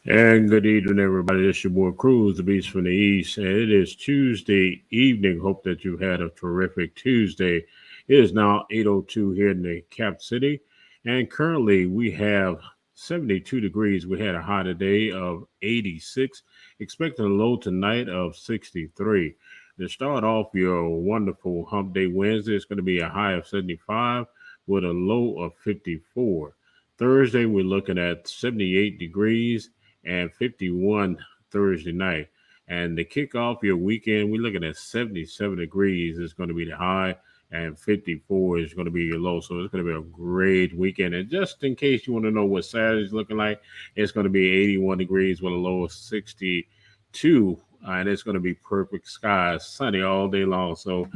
And good evening, everybody. This is your boy Cruz, the Beast from the East, and it is Tuesday evening. Hope that you had a terrific Tuesday. It is now 8:02 here in the Cap City, and currently we have 72 degrees. We had a high today of 86, expecting a low tonight of 63. To start off your wonderful Hump Day Wednesday, it's going to be a high of 75 with a low of 54. Thursday, we're looking at 78 degrees and 51 Thursday night. And to kick off your weekend, we're looking at 77 degrees is going to be the high, and 54 is going to be your low. So it's going to be a great weekend. And just in case you want to know what Saturday's looking like, it's going to be 81 degrees with a low of 62. And it's going to be perfect skies, sunny all day long. So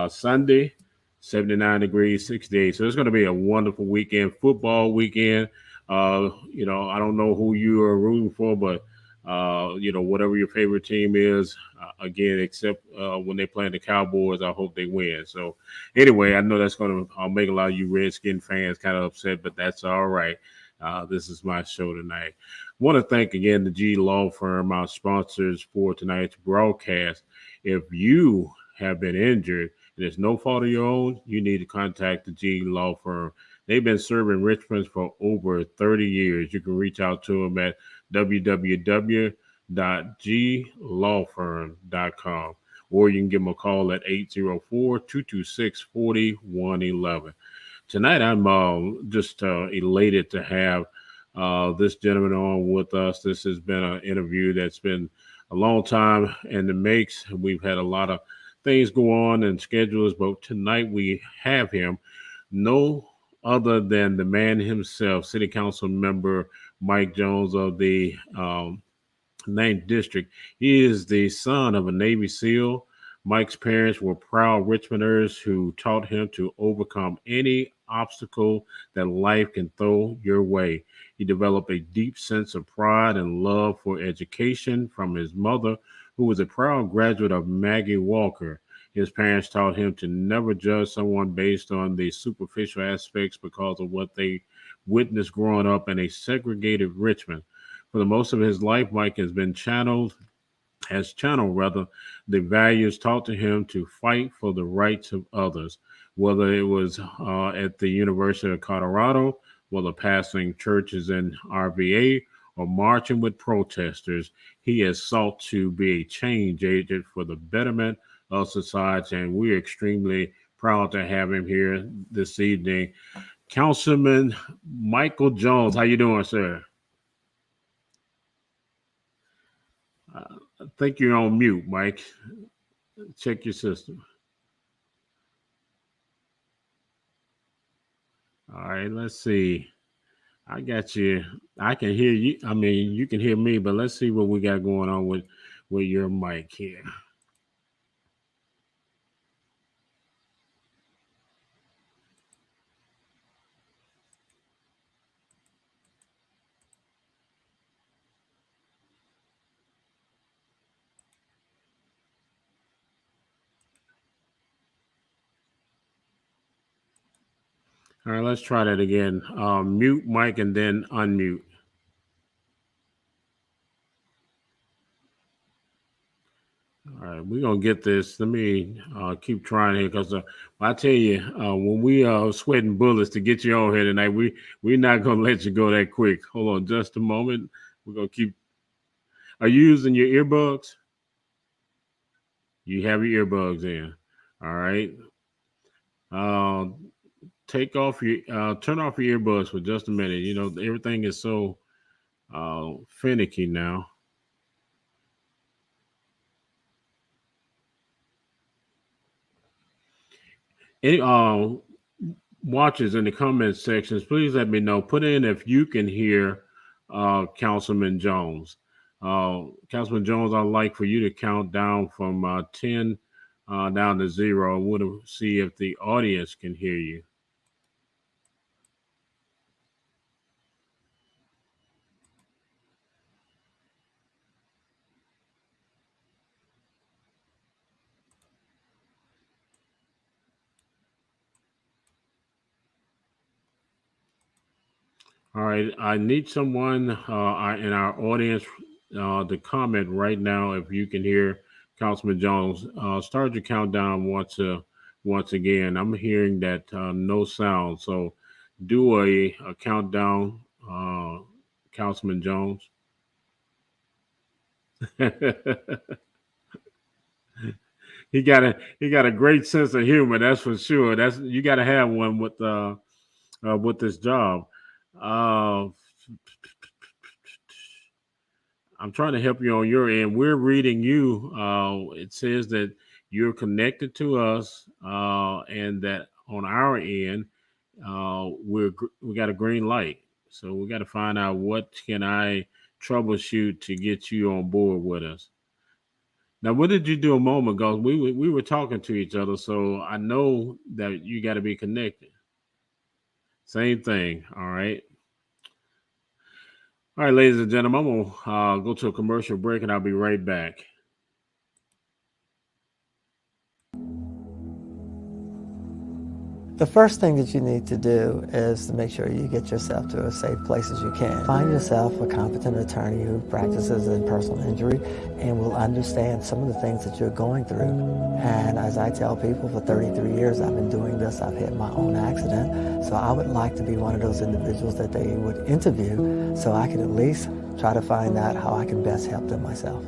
Sunday, 79 degrees, 68. So it's going to be a wonderful weekend, football weekend. I don't know who you are rooting for, but whatever your favorite team is, again, except when they play the Cowboys, I hope they win. So anyway, I know that's going to make a lot of you Redskin fans kind of upset, but that's all right. This is my show tonight. Want to thank again the G Law Firm, our sponsors for tonight's broadcast. If you have been injured and it's no fault of your own, you need to contact the G Law Firm. They've been serving Richmond for over 30 years. You can reach out to them at www.glawfirm.com, or you can give them a call at 804-226-4111. Tonight, I'm just elated to have this gentleman on with us. This has been an interview that's been a long time in the makes. We've had a lot of things go on and schedules, but tonight we have him. No other than the man himself, City Council member Mike Jones of the 9th District. He is the son of a Navy SEAL. Mike's parents were proud Richmonders who taught him to overcome any obstacle that life can throw your way. He developed a deep sense of pride and love for education from his mother, who was a proud graduate of Maggie Walker. His parents taught him to never judge someone based on the superficial aspects because of what they witnessed growing up in a segregated Richmond. For the most of his life, Mike has channeled rather the values taught to him to fight for the rights of others, whether it was at the University of Colorado, whether pastoring churches in RVA or marching with protesters. He has sought to be a change agent for the betterment of society, and we're extremely proud to have him here this evening. Councilman Michael Jones, how you doing, sir? I think you're on mute, Mike. Check your system. All right, let's see. I got you. I can hear you. I mean, you can hear me, but let's see what we got going on with your mic here. All right, let's try that again. Mute mic and then unmute. All right, we're gonna get this. Let me keep trying here because I tell you, when we are sweating bullets to get you on here tonight, we're not gonna let you go that quick. Hold on, just a moment. We're gonna keep. Are you using your earbuds? You have your earbuds in. All right. Uh, turn off your earbuds for just a minute. You know everything is so finicky now. Any watchers in the comment sections, please let me know. Put in if you can hear Councilman Jones. Councilman Jones, I'd like for you to count down from 10 down to 0. I want to see if the audience can hear you. All right, I need someone in our audience to comment right now if you can hear Councilman Jones. Start your countdown once again. I'm hearing that no sound, so do a countdown, Councilman Jones. He got a great sense of humor. That's for sure. That's you got to have one with this job. Uh, I'm trying to help you on your end. We're reading you. It says that you're connected to us, and that on our end, we got a green light. So we got to find out what can I troubleshoot to get you on board with us. Now, what did you do a moment ago? We were talking to each other, so I know that you got to be connected. Same thing. All right. All right, ladies and gentlemen, I'm gonna go to a commercial break, and I'll be right back. The first thing that you need to do is to make sure you get yourself to as safe place as you can. Find yourself a competent attorney who practices in personal injury and will understand some of the things that you're going through. And as I tell people, for 33 years I've been doing this. I've had my own accident. So I would like to be one of those individuals that they would interview so I can at least try to find out how I can best help them myself.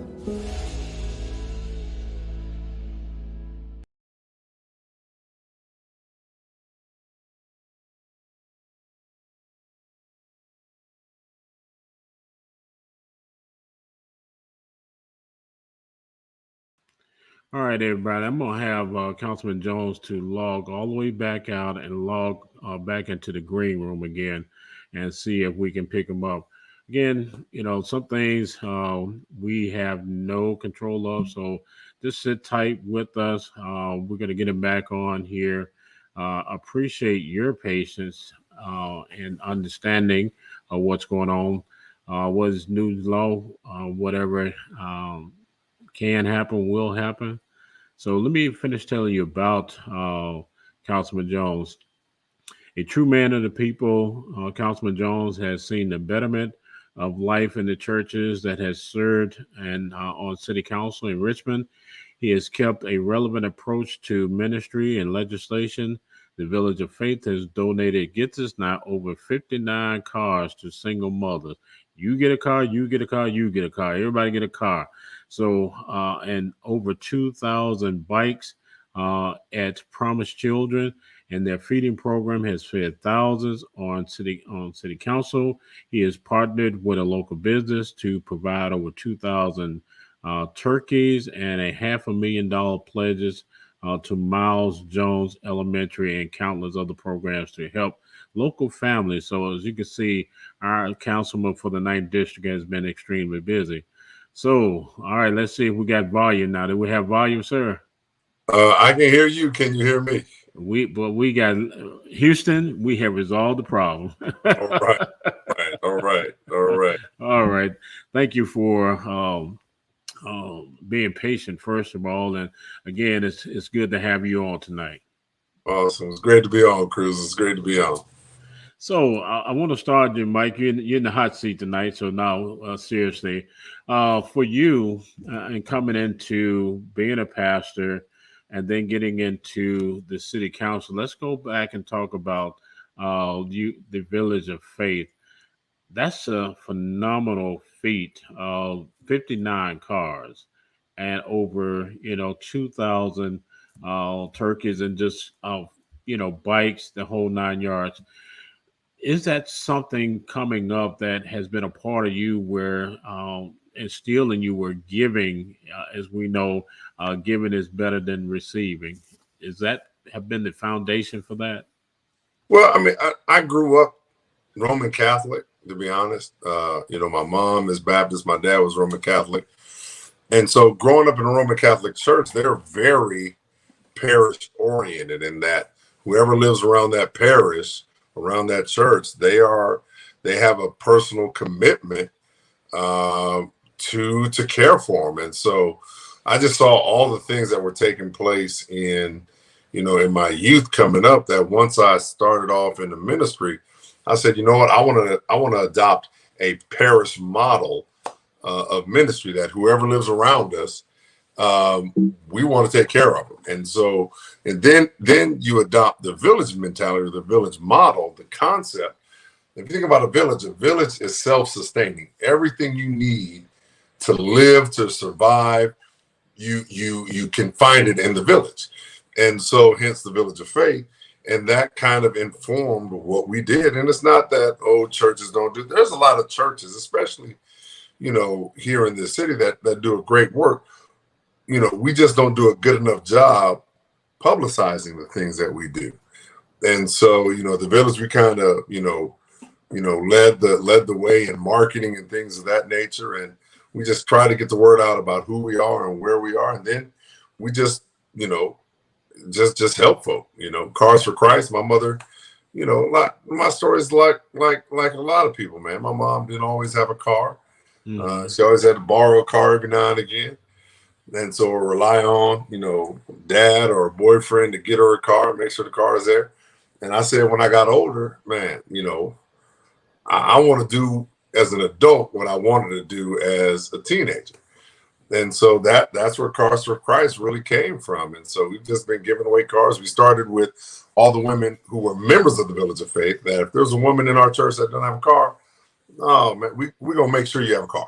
All right, everybody. I'm gonna have Councilman Jones to log all the way back out and log back into the green room again, and see if we can pick him up. Again, some things we have no control of, so just sit tight with us. We're gonna get him back on here. Appreciate your patience and understanding of what's going on. What is news law? Whatever can happen will happen. So let me finish telling you about Councilman Jones. A true man of the people, Councilman Jones has seen the betterment of life in the churches that has served and on city council in Richmond. He has kept a relevant approach to ministry and legislation. The Village of Faith has donated, get this now, over 59 cars to single mothers. You get a car, you get a car, you get a car. Everybody get a car. So, and over 2,000 bikes at Promised Children, and their feeding program has fed thousands on city council. He has partnered with a local business to provide over 2,000 turkeys and a $500,000 pledges to Miles Jones Elementary and countless other programs to help local families. So as you can see, our councilman for the 9th district has been extremely busy. So, all right, let's see if we got volume now. Do we have volume, sir? I can hear you. Can you hear me? We got Houston. We have resolved the problem. All right. All right. All right. All right. Thank you for being patient, first of all, and again, it's good to have you on tonight. Awesome. It's great to be on, Cruz. It's great to be on. So I want to start you, Mike. You're in the hot seat tonight. So now, seriously, for you and coming into being a pastor and then getting into the city council, let's go back and talk about the Village of Faith. That's a phenomenal feat. 59 cars and over 2,000 turkeys and just bikes, the whole 9 yards. Is that something coming up that has been a part of you where instilling you were giving, as we know, giving is better than receiving? Is that have been the foundation for that? Well, I mean, I grew up Roman Catholic, to be honest. My mom is Baptist, my dad was Roman Catholic. And so growing up in a Roman Catholic church, they're very parish oriented in that whoever lives around that parish, around that church, they have a personal commitment to care for them. And so I just saw all the things that were taking place in my youth coming up, that once I started off in the ministry, I said, you know what, I want to adopt a parish model of ministry, that whoever lives around us, we want to take care of them. And so, and then you adopt the village mentality, or the village model, the concept. If you think about a village is self-sustaining. Everything you need to live, to survive, you can find it in the village. And so hence the Village of Faith. And that kind of informed what we did. And it's not that churches don't do, there's a lot of churches, especially, here in this city, that do a great work. We just don't do a good enough job publicizing the things that we do. And so, the village, we kind of, led the way in marketing and things of that nature. And we just try to get the word out about who we are and where we are. And then we just, just help folk, Cars for Christ. My mother, my story is like a lot of people, man. My mom didn't always have a car. Mm-hmm. She always had to borrow a car every now and again. And so rely on, dad or a boyfriend to get her a car, make sure the car is there. And I said, when I got older, man, I want to do as an adult what I wanted to do as a teenager. And so that's where Cars for Christ really came from. And so we've just been giving away cars. We started with all the women who were members of the Village of Faith, that if there's a woman in our church that doesn't have a car, oh man, we're going to make sure you have a car.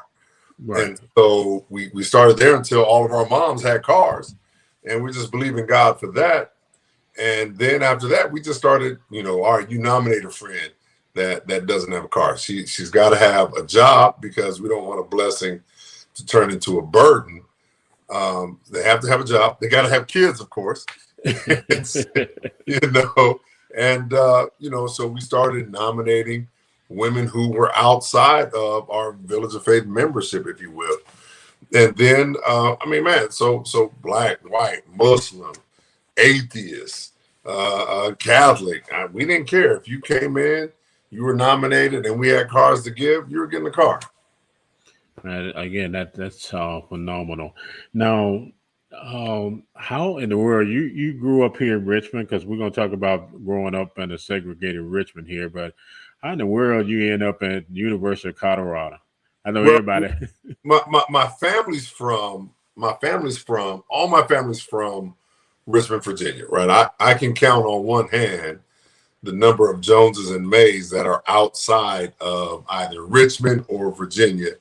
Right. And so we started there until all of our moms had cars, and we just believe in God for that. And then after that, we just started, all right, you nominate a friend that doesn't have a car. She's got to have a job, because we don't want a blessing to turn into a burden. They have to have a job. They got to have kids, of course. And, so we started nominating women who were outside of our Village of Faith membership, if you will. And then, so Black, white, Muslim, atheist, Catholic, we didn't care. If you came in, you were nominated, and we had cars to give, you were getting a car. Again, that's phenomenal. Now, how in the world you grew up here in Richmond? Because we're going to talk about growing up in a segregated Richmond here, but how in the world you end up at University of Colorado? I know everybody. My family's from Richmond, Virginia, right? I can count on one hand the number of Joneses and Mays that are outside of either Richmond or Virginia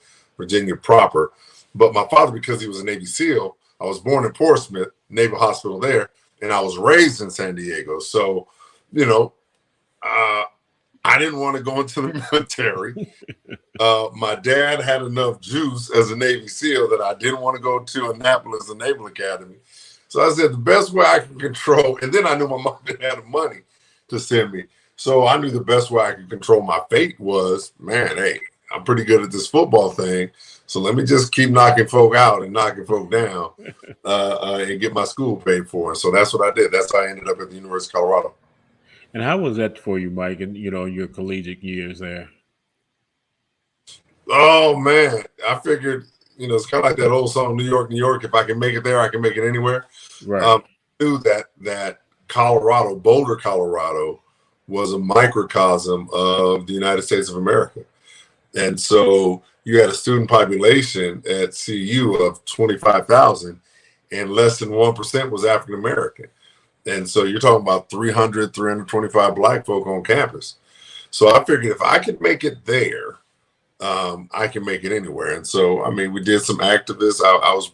proper. But my father, because he was a Navy SEAL, I was born in Portsmouth, Naval Hospital there, and I was raised in San Diego. So, I didn't want to go into the military. My dad had enough juice as a Navy SEAL that I didn't want to go to Annapolis, the Naval Academy. So I said, the best way I can control, and then I knew my mom didn't have the money to send me. So I knew the best way I could control my fate was, man, hey, I'm pretty good at this football thing. So let me just keep knocking folk out and knocking folk down and get my school paid for. And so that's what I did. That's how I ended up at the University of Colorado. And how was that for you, Mike, and your collegiate years there? Oh man, I figured, it's kind of like that old song, New York, New York. If I can make it there, I can make it anywhere. Right. I knew that Colorado, Boulder, Colorado, was a microcosm of the United States of America. And so you had a student population at CU of 25,000, and less than 1% was African American. And so you're talking about 325 Black folk on campus. So I figured if I could make it there, I can make it anywhere. And so, we did some activists. I was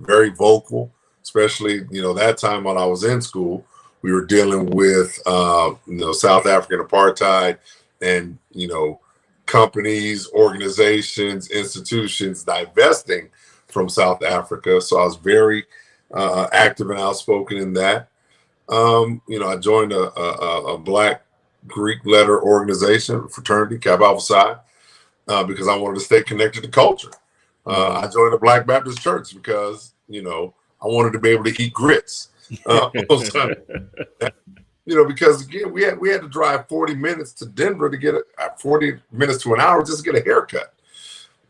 very vocal, especially, that time when I was in school. We were dealing with, South African apartheid and, companies, organizations, institutions divesting from South Africa. So I was very active and outspoken in that. I joined a Black Greek letter organization, fraternity, Kappa Alpha Psi, because I wanted to stay connected to culture. I joined a Black Baptist church because, I wanted to be able to eat grits. Because again, we had to drive 40 minutes to Denver to get 40 minutes to an hour just to get a haircut.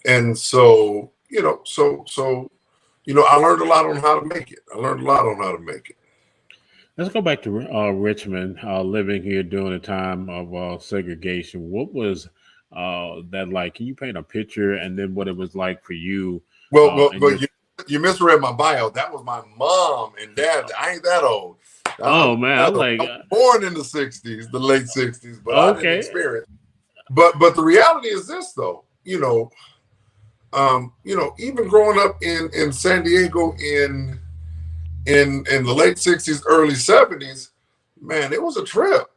And so, I learned a lot on how to make it. Let's go back to Richmond. Living here during the time of segregation, what was that like? Can you paint a picture, and then what it was like for you and But your? you misread my bio. That was my mom and dad. I ain't that old. Oh man, I like I was born in the '60s, the late '60s, but I didn't okay. experience. But the reality is this, though. Even growing up in San Diego in the late '60s, early '70s, man, it was a trip.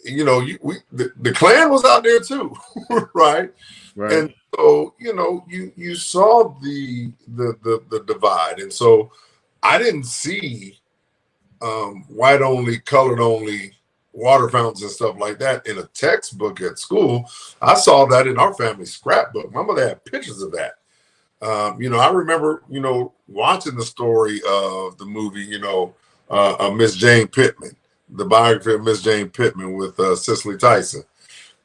The Klan was out there too, right? Right. And so you saw the divide, and so I didn't see white only, colored only water fountains and stuff like that in a textbook at school. I saw that in our family scrapbook. My mother had pictures of that. I remember, watching the story of the movie, Miss Jane Pittman, the biography of Miss Jane Pittman with Cicely Tyson.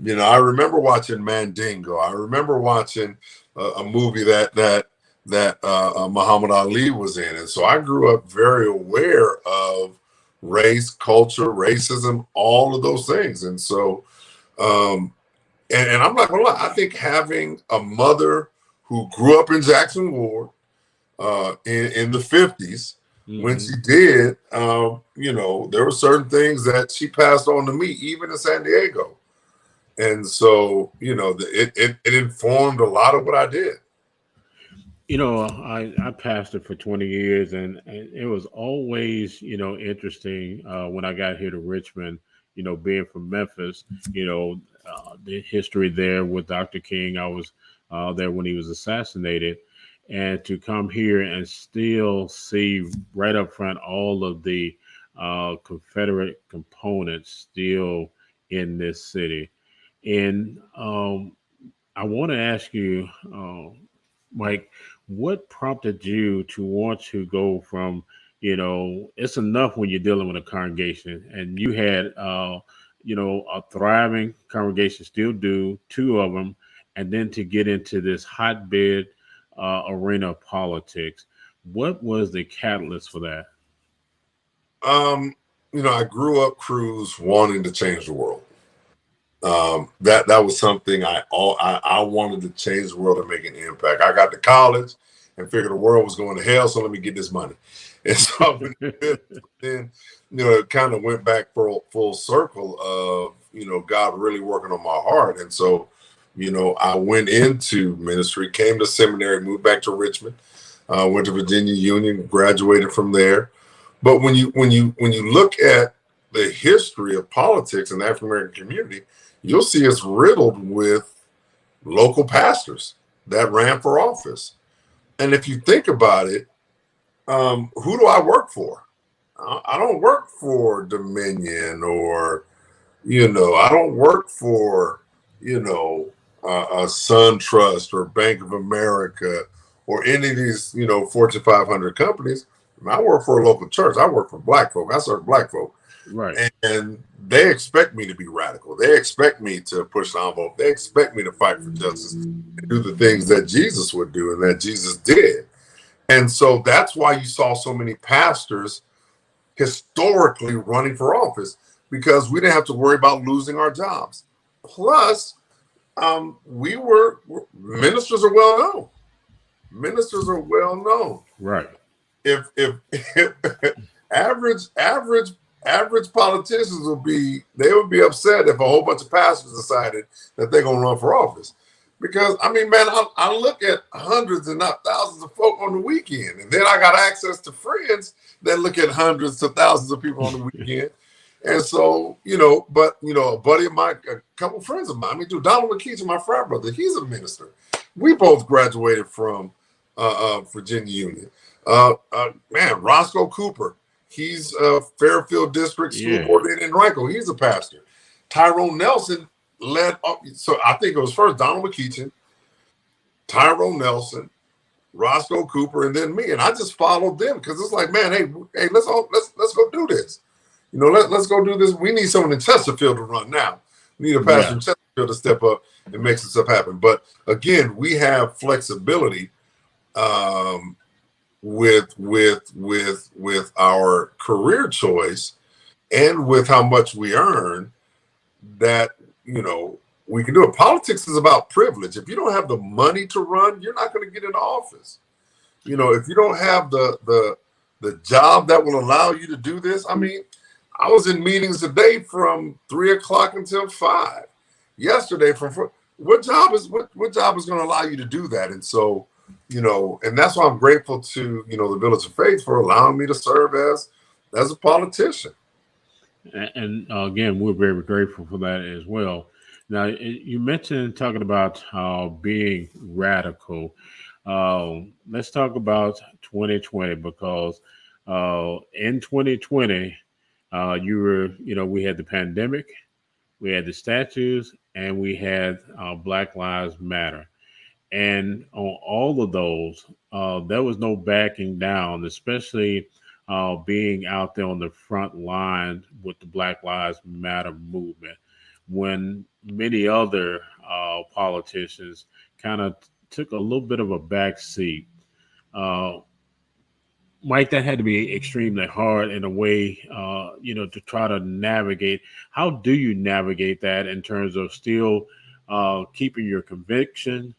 I remember watching Mandingo. I remember watching a movie that Muhammad Ali was in, and so I grew up very aware of race, culture, racism, all of those things. And so, and I'm not gonna lie, I think having a mother who grew up in Jackson Ward in the 50s, when she did, there were certain things that she passed on to me, even in San Diego. And so, it informed a lot of what I did. I pastored for 20 years, and it was always, interesting when I got here to Richmond, being from Memphis, the history there with Dr. King. I was there when he was assassinated. And to come here and still see right up front all of the Confederate components still in this city. And I want to ask you, Mike, what prompted you to want to go from, it's enough when you're dealing with a congregation, and you had, a thriving congregation, still do, two of them, and then to get into this hotbed arena of politics. What was the catalyst for that? I grew up, Cruz, wanting to change the world. That was something I wanted to change the world and make an impact. I got to college and figured the world was going to hell, so let me get this money. And so then, it kind of went back full circle of, God really working on my heart. And so, I went into ministry, came to seminary, moved back to Richmond, went to Virginia Union, graduated from there. But when you look at the history of politics in the African American community, you'll see it's riddled with local pastors that ran for office. And if you think about it, who do I work for? I don't work for Dominion or, I don't work for, a SunTrust or Bank of America or any of these, Fortune 500 companies. I work for a local church. I work for Black folk. I serve Black folk. Right. And they expect me to be radical. They expect me to push the envelope. They expect me to fight for justice and do the things that Jesus would do and that Jesus did. And so that's why you saw so many pastors historically running for office, because we didn't have to worry about losing our jobs. Plus, ministers are well known. Ministers are well known. Right. If average politicians would be upset if a whole bunch of pastors decided that they're going to run for office. Because, man, I look at hundreds and not thousands of folk on the weekend. And then I got access to friends that look at hundreds to thousands of people on the weekend. And so, a buddy of mine, a couple friends of mine, Donald McKeach, my frat brother, he's a minister. We both graduated from Virginia Union. Roscoe Cooper, he's a Fairfield District School Board in Enrico. He's a pastor. Tyrone Nelson led up. So I think it was first Donald McKeachin, Tyrone Nelson, Roscoe Cooper, and then me. And I just followed them because it's like, man, hey, let's go do this. Let's go do this. We need someone in Chesterfield to run now. We need a pastor in Chesterfield to step up and make some stuff happen. But again, we have flexibility with our career choice and with how much we earn, that, we can do it. Politics is about privilege. If you don't have the money to run, you're not going to get into office. If you don't have the job that will allow you to do this. I mean, I was in meetings today from 3 o'clock until 5. Yesterday what job is going to allow you to do that? And so, and that's why I'm grateful to, the Village of Faith for allowing me to serve as a politician. And again, we're very grateful for that as well. Now, you mentioned talking about being radical. Let's talk about 2020, because in 2020, we had the pandemic, we had the statues, and we had Black Lives Matter. And on all of those, there was no backing down, especially being out there on the front line with the Black Lives Matter movement, when many other politicians kind of took a little bit of a back seat. Mike, that had to be extremely hard in a way, to try to navigate. How do you navigate that in terms of still keeping your conviction,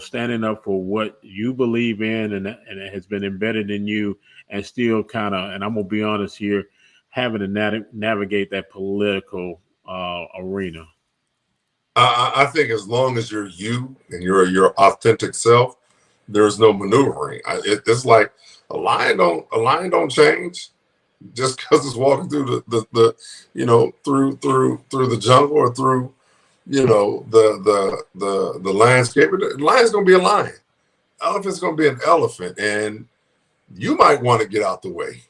standing up for what you believe in, and it has been embedded in you, and still kind of, and I'm going to be honest here, having to navigate that political arena? I think as long as you're you and you're your authentic self, there's no maneuvering. It's like a lion don't change just because it's walking through the through the jungle or through the landscape. The lion's gonna be a lion. Elephant's gonna be an elephant, and you might want to get out the way.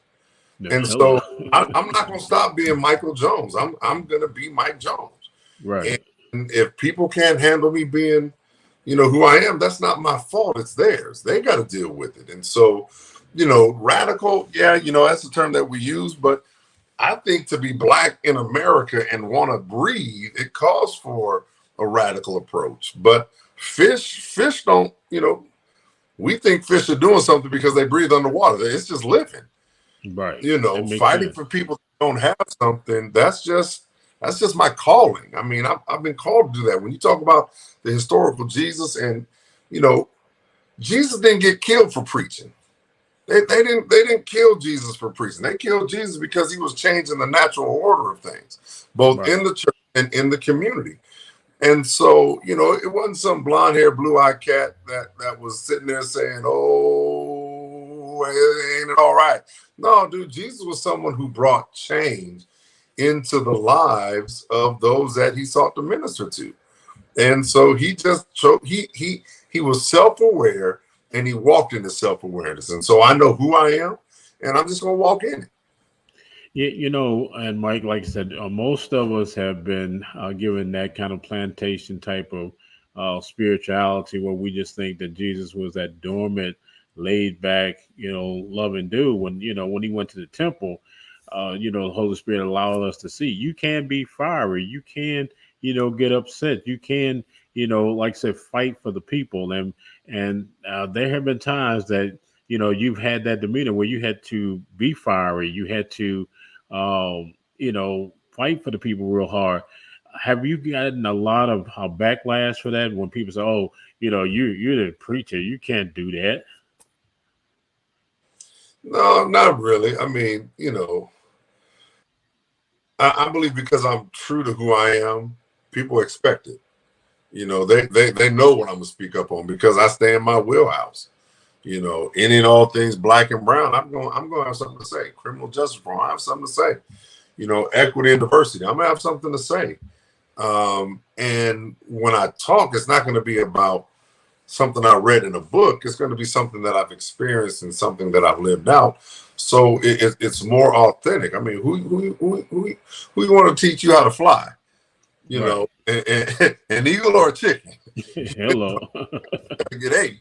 No, and so I'm not gonna stop being Michael Jones. I'm gonna be Mike Jones. Right. And if people can't handle me being who I am, that's not my fault. It's theirs. They got to deal with it. And so, radical, that's the term that we use. But I think to be Black in America and want to breathe, it calls for a radical approach. But fish don't, we think fish are doing something because they breathe underwater. It's just living. Right. Fighting for people that don't have something, that's just my calling. I mean, I've been called to do that. When you talk about the historical Jesus, and Jesus didn't get killed for preaching. They didn't kill Jesus for preaching. They killed Jesus because he was changing the natural order of things, both in the church and in the community. And so, it wasn't some blonde-haired, blue-eyed cat that was sitting there saying, "Oh, ain't it all right?" No, dude, Jesus was someone who brought change into the lives of those that he sought to minister to. And so he just he was self-aware, and he walked into self-awareness. And so I know who I am, and I'm just going to walk in it. And Mike, like I said, most of us have been given that kind of plantation type of spirituality, where we just think that Jesus was that dormant, laid back, loving dude. When he went to the temple, the Holy Spirit allowed us to see you can be fiery, you can, get upset, you can, like I said, fight for the people. And there have been times that, you've had that demeanor where you had to be fiery, you had to, fight for the people real hard. Have you gotten a lot of backlash for that when people say, "Oh, you're the preacher, you can't do that"? No, not really. I mean, I believe because I'm true to who I am, people expect it. They know what I'm gonna speak up on because I stay in my wheelhouse. Any and all things Black and brown, I'm gonna have something to say. Criminal justice reform, I have something to say. Equity and diversity, I'm gonna have something to say. And when I talk, it's not gonna be about something I read in a book. It's going to be something that I've experienced and something that I've lived out. So it's more authentic. I mean, who you want to teach you how to fly? An eagle or a chicken? Hello. Get 8.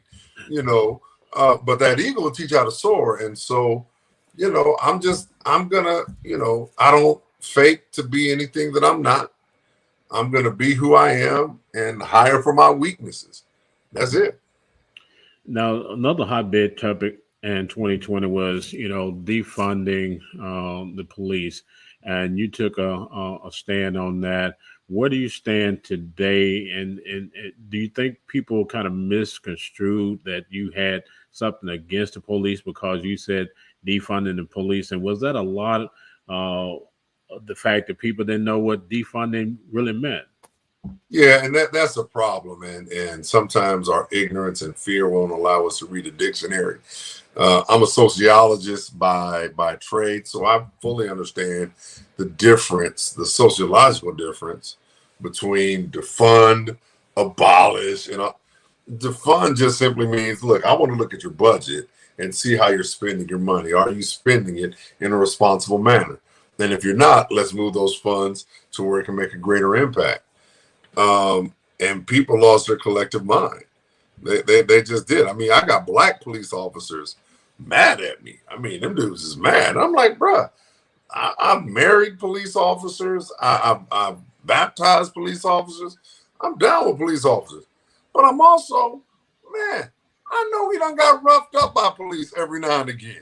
But that eagle will teach you how to soar. And so, I'm gonna, I don't fake to be anything that I'm not. I'm gonna be who I am and hire for my weaknesses. That's it. Now, another hotbed topic and 2020 was, defunding the police, and you took a stand on that. Where do you stand today? And do you think people kind of misconstrued that you had something against the police because you said defunding the police? And was that a lot of the fact that people didn't know what defunding really meant? Yeah, and that's a problem, and sometimes our ignorance and fear won't allow us to read a dictionary. I'm a sociologist by trade, so I fully understand the difference, the sociological difference between defund, abolish, defund just simply means, look, I want to look at your budget and see how you're spending your money. Are you spending it in a responsible manner? And if you're not, let's move those funds to where it can make a greater impact. And people lost their collective mind. They just did. I mean, I got black police officers mad at me. I mean, them dudes is mad. I'm like, bruh, I've married police officers. I've baptized police officers. I'm down with police officers. But I'm also, man, I know we done got roughed up by police every now and again.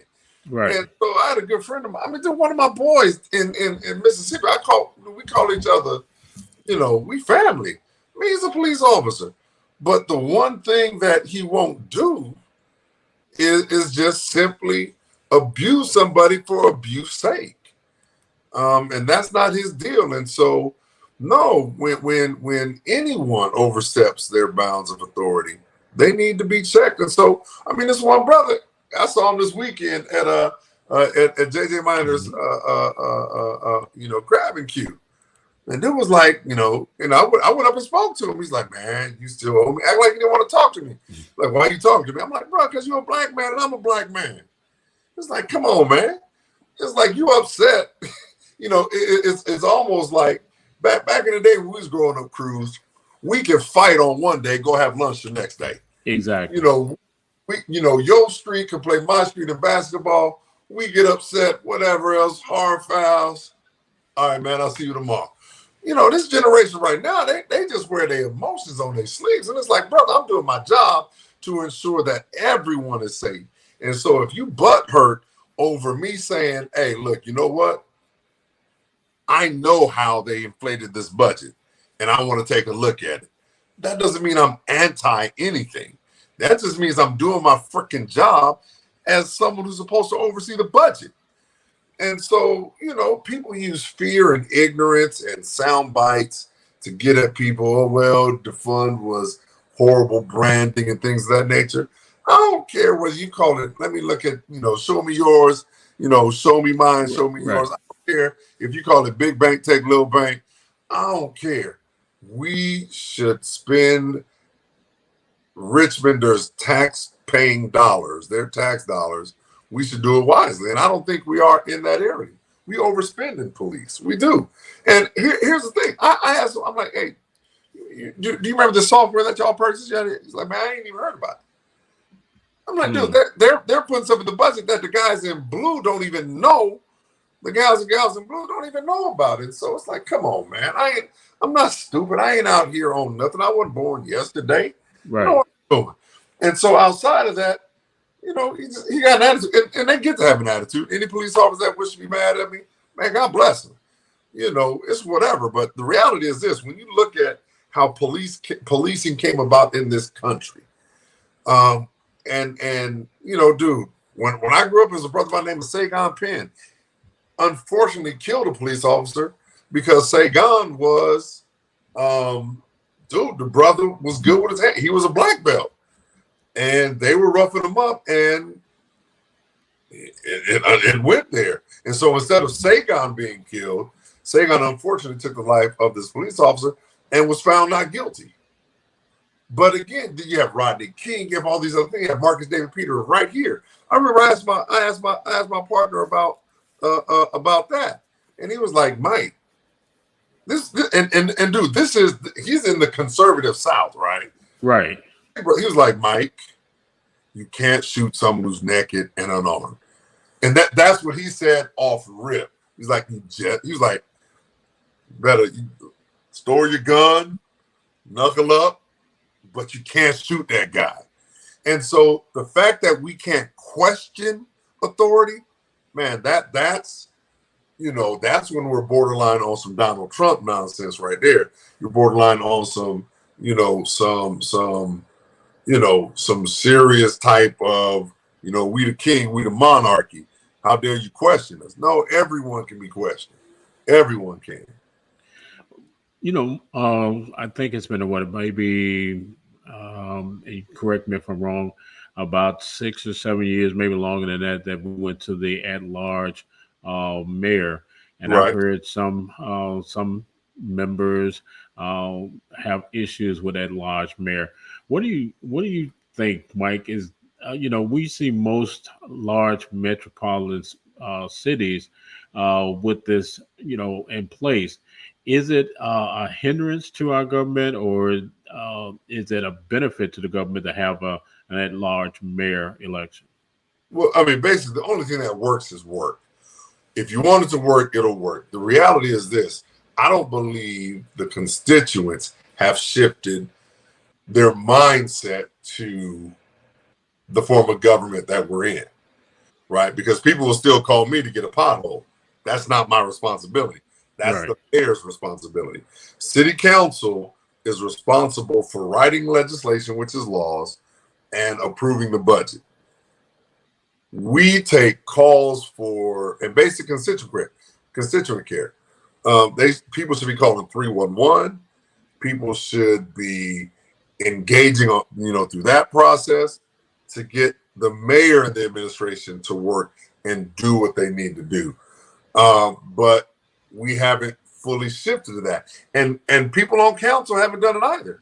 Right. And so I had a good friend of mine. I mean, one of my boys in Mississippi, we call each other, we family. I mean, he's a police officer. But the one thing that he won't do is just simply abuse somebody for abuse sake. And that's not his deal. And so, no, when anyone oversteps their bounds of authority, they need to be checked. And so, I mean, this one brother, I saw him this weekend at JJ Miner's grabbing queue. And it was like, I went up and spoke to him. He's like, man, you still owe me. Act like he didn't want to talk to me. Like, why are you talking to me? I'm like, bro, because you're a black man and I'm a black man. It's like, come on, man. It's like you upset. It's almost like back in the day when we was growing up, Cruz, we could fight on one day, go have lunch the next day. Exactly. Your street can play my street in basketball. We get upset, whatever else, hard fouls. All right, man, I'll see you tomorrow. This generation right now, they just wear their emotions on their sleeves. And it's like, brother, I'm doing my job to ensure that everyone is safe. And so if you butt hurt over me saying, hey, look, you know what? I know how they inflated this budget and I want to take a look at it. That doesn't mean I'm anti anything. That just means I'm doing my freaking job as someone who's supposed to oversee the budget. And so, people use fear and ignorance and sound bites to get at people. Oh, well, defund was horrible branding and things of that nature. I don't care what you call it. Let me look at, show me yours, show me mine, show me yours. I don't care if you call it big bank, take little bank. I don't care. We should spend Richmonders' tax-paying dollars, their tax dollars. We should do it wisely. And I don't think we are in that area. We overspend in police. We do. And here's the thing. I asked him, I'm like, hey, do you remember the software that y'all purchased yet? He's like, man, I ain't even heard about it. I'm like, dude, they're putting stuff in the budget that the guys in blue don't even know. The guys and gals in blue don't even know about it. So it's like, come on, man. I'm not stupid. I ain't out here on nothing. I wasn't born yesterday. Right. I know what I'm doing. And so outside of that, he got an attitude, and they get to have an attitude. Any police officer that wish to be mad at me, man, God bless him. It's whatever. But the reality is this: when you look at how policing came about in this country, dude, when I grew up, there was a brother by the name of Sagan Penn, unfortunately killed a police officer because Sagan was, the brother was good with his hand. He was a black belt. And they were roughing him up, and it went there. And so instead of Sagan being killed, Sagan unfortunately took the life of this police officer and was found not guilty. But again, you have Rodney King, you have all these other things. You have Marcus David Peter right here. I remember I asked my partner about that, and he was like, Mike, this and dude, he's in the conservative South, right? Right. He was like, Mike, you can't shoot someone who's naked and unarmed. And that's what he said off rip. He's like, better store your gun, knuckle up, but you can't shoot that guy. And so the fact that we can't question authority, man, that's that's when we're borderline on some Donald Trump nonsense right there. You're borderline on some, some serious type of, we the king, we the monarchy. How dare you question us? No, everyone can be questioned. Everyone can. I think it's been maybe, correct me if I'm wrong, about 6 or 7 years, maybe longer than that, that we went to the at-large mayor, and I've Right. heard some members have issues with at-large mayor. What do you think, Mike? Is we see most large metropolitan cities with this in place. Is it a hindrance to our government, or is it a benefit to the government to have an at-large mayor election? Well, I mean, basically, the only thing that works is work. If you want it to work, it'll work. The reality is this: I don't believe the constituents have shifted their mindset to the form of government that we're in, right? Because people will still call me to get a pothole. That's not my responsibility. That's Right. the mayor's responsibility. City council is responsible for writing legislation, which is laws, and approving the budget. We take calls for and basic constituent care. People should be calling 311. People should be engaging through that process to get the mayor and the administration to work and do what they need to do. But we haven't fully shifted to that, and people on council haven't done it either.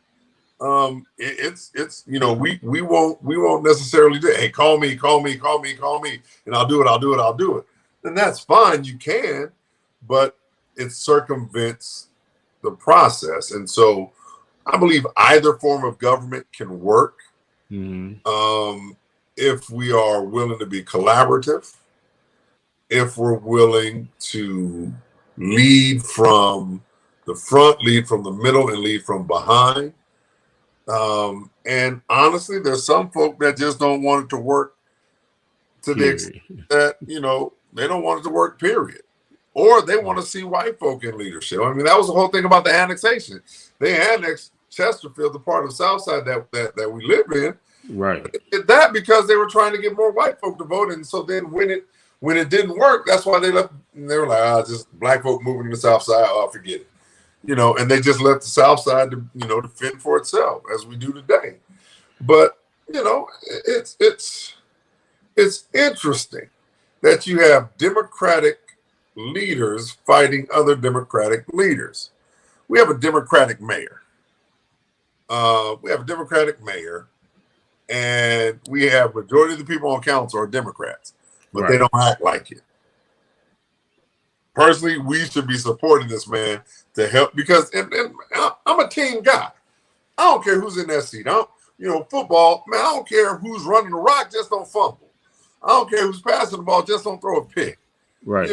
We won't necessarily do, hey, call me, and I'll do it. And that's fine, you can, but it circumvents the process. And so I believe either form of government can work. If we are willing to be collaborative, if we're willing to lead from the front, lead from the middle, and lead from behind. And honestly, there's some folk that just don't want it to work to the extent that, they don't want it to work, period. Or they want to see white folk in leadership. I mean, that was the whole thing about the annexation. They annexed Chesterfield, the part of Southside that we live in. Right. They did that because they were trying to get more white folk to vote. And so then when it didn't work, that's why they left. And they were like, just black folk moving to the South Side. Oh, forget it. And they just left the South Side to, to fend for itself, as we do today. But, it's interesting that you have Democratic leaders fighting other Democratic leaders. We have a Democratic mayor. And we have majority of the people on council are Democrats, but They don't act like it. Personally, we should be supporting this man to help, because and I'm a team guy. I don't care who's in that seat. Football, man, I don't care who's running the rock, just don't fumble. I don't care who's passing the ball, just don't throw a pick. Right.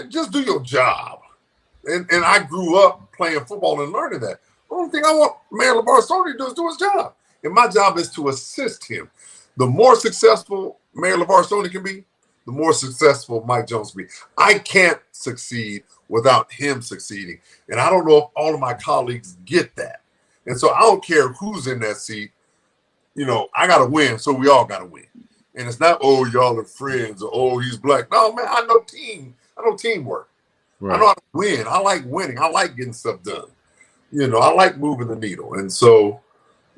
Just do your job. And I grew up playing football and learning that. The only thing I want Mayor LeVar Stoney to do is do his job. And my job is to assist him. The more successful Mayor LeVar Stoney can be, the more successful Mike Jones will be. I can't succeed without him succeeding. And I don't know if all of my colleagues get that. And so I don't care who's in that seat. I got to win, so we all got to win. And it's not, oh, y'all are friends, or, oh, he's black. No, man, I know teamwork. Right. I know how to win. I like winning. I like getting stuff done. I like moving the needle. And so,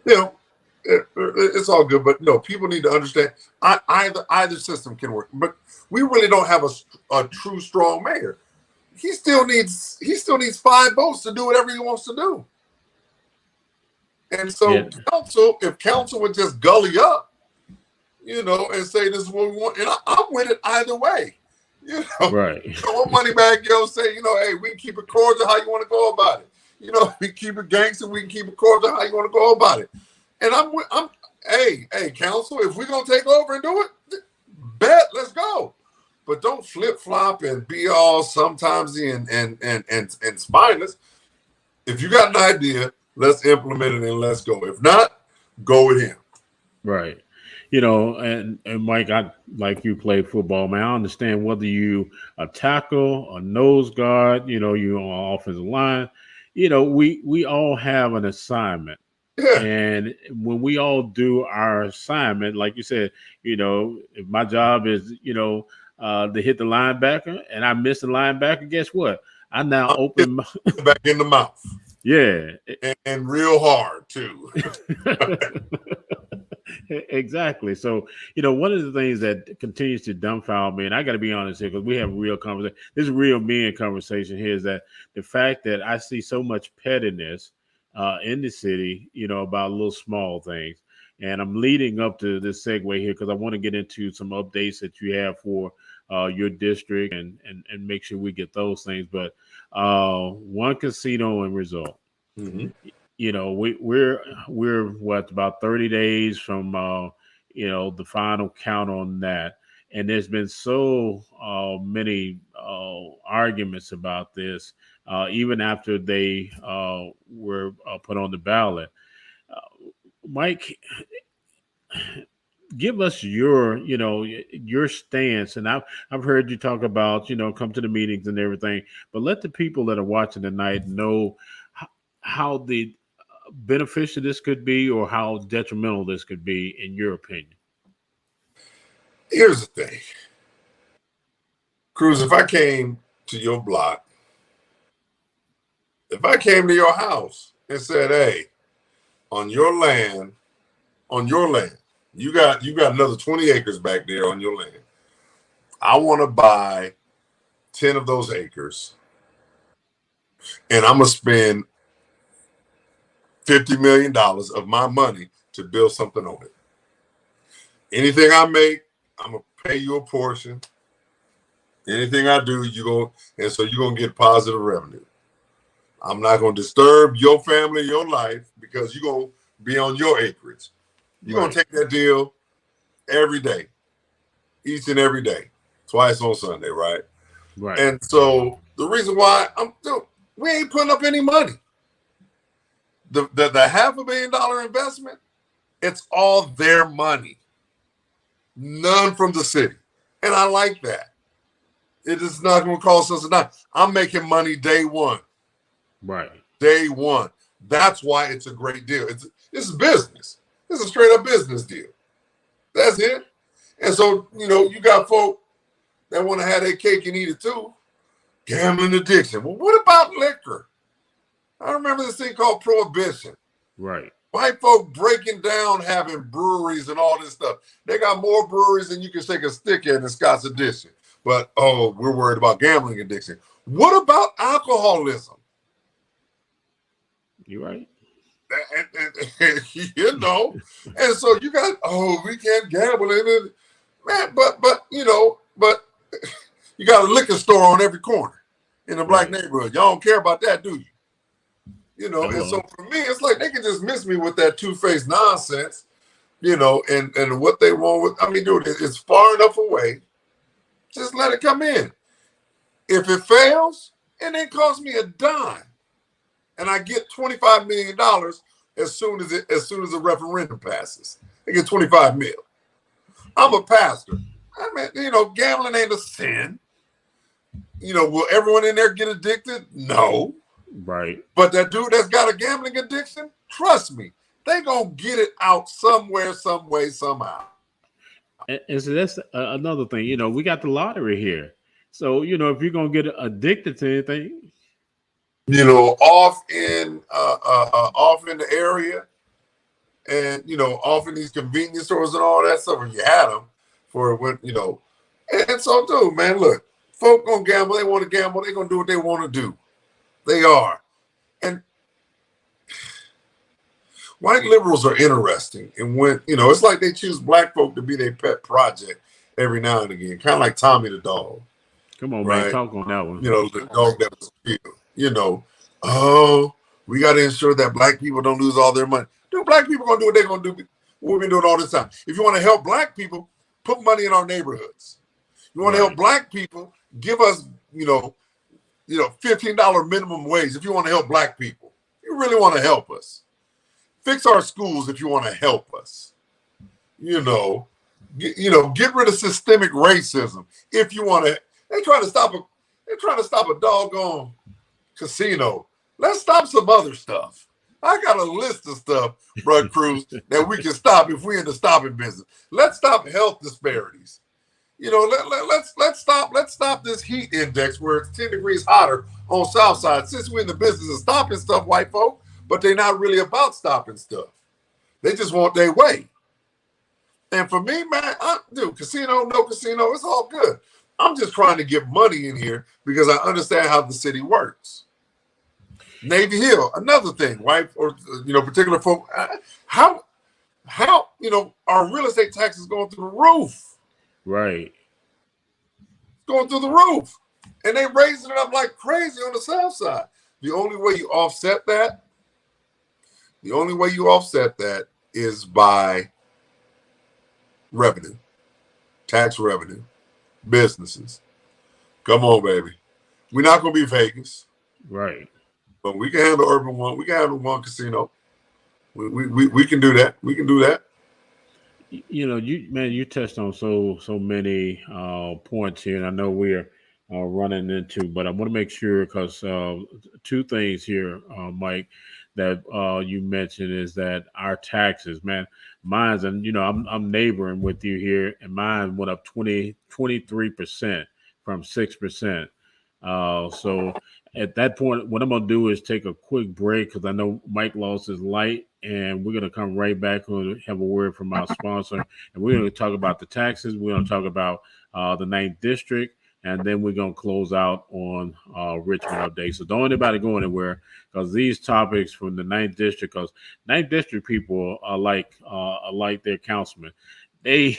it's all good. But no, people need to understand either system can work. But we really don't have a true strong mayor. He still needs 5 votes to do whatever he wants to do. And so if council would just gully up, and say this is what we want, and I'm with it either way. Right. What Moneybag Yo say, hey, we can keep it cordial how you want to go about it. We keep it gangster, we can keep it cordial how you want to go about it. And hey, council, if we're gonna take over and do it, bet, let's go. But don't flip flop and be all sometimes and spineless. If you got an idea, let's implement it and let's go. If not, go with him. Right. You know, and Mike, I like you play football, man. I understand whether you a tackle, a nose guard, you know, you on offensive line. You know, we all have an assignment. Yeah, And when we all do our assignment, like you said, you know, if my job is, you know, to hit the linebacker and I miss the linebacker, guess what? I now I'm open my, back in the mouth yeah. and real hard too. Exactly. So, you know, one of the things that continues to dumbfound me, and I got to be honest here because we have real conversation. This is real men conversation here. Is that the fact that I see so much pettiness in the city, you know, about little small things. And I'm leading up to this segue here because I want to get into some updates that you have for your district and make sure we get those things. But one casino and result. Mhm. You know, we're what about 30 days from you know, the final count on that, and there's been so many arguments about this even after they were put on the ballot. Mike, give us your, you know, your stance, and I've heard you talk about, you know, come to the meetings and everything, but let the people that are watching tonight know how the beneficial this could be or how detrimental this could be in your opinion. Here's the thing, Cruz. If I came to your block, if I came to your house and said, "Hey, on your land, on your land, you got another 20 acres back there on your land. I want to buy 10 of those acres, and I'm gonna spend $50 million of my money to build something on it. Anything I make, I'm gonna pay you a portion. Anything I do, and so you're gonna get positive revenue. I'm not gonna disturb your family, your life, because you're gonna be on your acreage. You're gonna Right, take that deal every day, each and every day, twice on Sunday, right? right, And so the reason why we ain't putting up any money. The $500 million investment, it's all their money, none from the city, and I like that. It is not going to cost us a dime. I'm making money day one. right. Day one. That's why it's a great deal. It's business. It's a straight up business deal. That's it. And so, you know, you got folk that want to have their cake and eat it too. Gambling addiction. Well, what about liquor? I remember this thing called prohibition. Right. White folk breaking down having breweries and all this stuff. They got more breweries than you can shake a stick at in Scott's Addition. But, oh, we're worried about gambling addiction. What about alcoholism? You're right. You know, and so you got, oh, we can't gamble in it, man. But you know, but you got a liquor store on every corner in a black Right. neighborhood. Y'all don't care about that, do you? You know, and so Hello. for me, it's like they can just miss me with that two-faced nonsense, you know, and what they want with. I mean, dude, it's far enough away. Just let it come in. If it fails, it ain't cost me a dime, and I get $25 million as soon as the referendum passes. I get 25 mil. I'm a pastor. I mean, you know, gambling ain't a sin. You know, will everyone in there get addicted? No. Right. But that dude that's got a gambling addiction, trust me, they gonna get it out somewhere, some way, somehow. And so that's another thing. You know, we got the lottery here. So, you know, if you're going to get addicted to anything, You know, off in the area, and you know, off in these convenience stores and all that stuff. If you had them for when you know, and so dude, man, look, folk gonna gamble. They want to gamble. They gonna do what they want to do. They are, and white liberals are interesting. And when you know, it's like they choose black folk to be their pet project every now and again, kind of like Tommy the dog, come on, man, right? talk on that one. You know, the dog that was killed. You know, oh, we got to ensure that black people don't lose all their money. Dude, black people gonna do what they're gonna do. What we've been doing all this time. If you want to help black people, put money in our neighborhoods. You want to help Right. black people, give us, $15 minimum wage. If you want to help black people, you really want to help us. Fix our schools if you want to help us. Get rid of systemic racism. If you want to, they're trying to stop a doggone casino. Let's stop some other stuff. I got a list of stuff, Brother Cruz, that we can stop if we're in the stopping business. Let's stop health disparities. Let's stop this heat index where it's 10 degrees hotter on South Side. Since we're in the business of stopping stuff, white folk, but they're not really about stopping stuff. They just want their way. And for me, man, casino, no casino, it's all good. I'm just trying to get money in here because I understand how the city works. Navy Hill, another thing, right? Or particular folk. How our real estate taxes going through the roof? Right. Going through the roof. And they raising it up like crazy on the South Side. The only way you offset that is by revenue, tax revenue, businesses. Come on, baby. We're not going to be Vegas. Right. But we can handle urban one. We can handle one casino. We can do that. We can do that. You touched on so many points here, and I know we're running into, but I want to make sure because two things here, Mike, that you mentioned is that our taxes, man, mine's, and I'm neighboring with you here, and mine went up 23% from 6%. So at that point, what I'm gonna do is take a quick break because I know Mike lost his light, and we're gonna come right back and have a word from our sponsor, and we're gonna talk about the taxes. We're gonna talk about the 9th district. And then we're going to close out on Richmond update. So don't anybody go anywhere because these topics from the 9th district, because 9th district people are like their councilman. They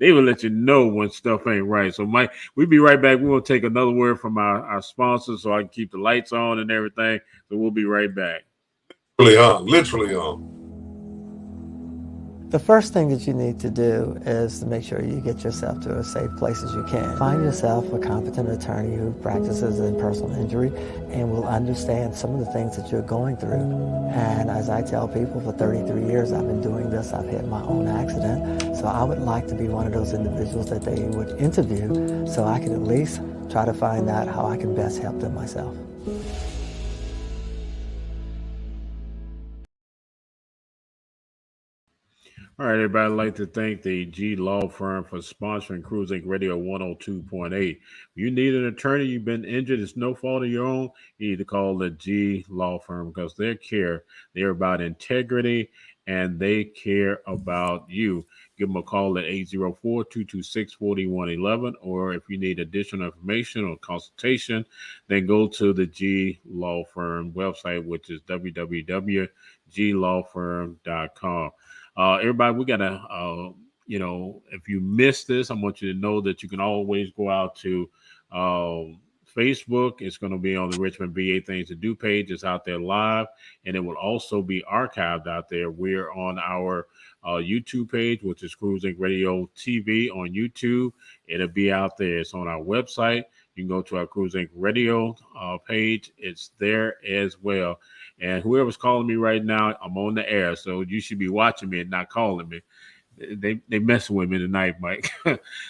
will let you know when stuff ain't right. So Mike, we'll be right back. We're going to take another word from our sponsors so I can keep the lights on and everything. So we'll be right back. Literally on. The first thing that you need to do is to make sure you get yourself to as safe place as you can. Find yourself a competent attorney who practices in personal injury and will understand some of the things that you're going through. And as I tell people, for 33 years I've been doing this. I've had my own accident. So I would like to be one of those individuals that they would interview so I can at least try to find out how I can best help them myself. All right, everybody, I'd like to thank the G Law Firm for sponsoring Cruz Inc. Radio 102.8. If you need an attorney, you've been injured, it's no fault of your own, you need to call the G Law Firm because they're about integrity, and they care about you. Give them a call at 804-226-4111, or if you need additional information or consultation, then go to the G Law Firm website, which is www.glawfirm.com. Everybody, we gotta, if you missed this, I want you to know that you can always go out to Facebook. It's going to be on the Richmond VA Things to Do page. It's out there live, and it will also be archived out there. We're on our YouTube page, which is Cruz Inc. Radio TV on YouTube. It'll be out there. It's on our website. You can go to our Cruz Inc. Radio page. It's there as well. And whoever's calling me right now, I'm on the air, so you should be watching me and not calling me. They messing with me tonight, Mike.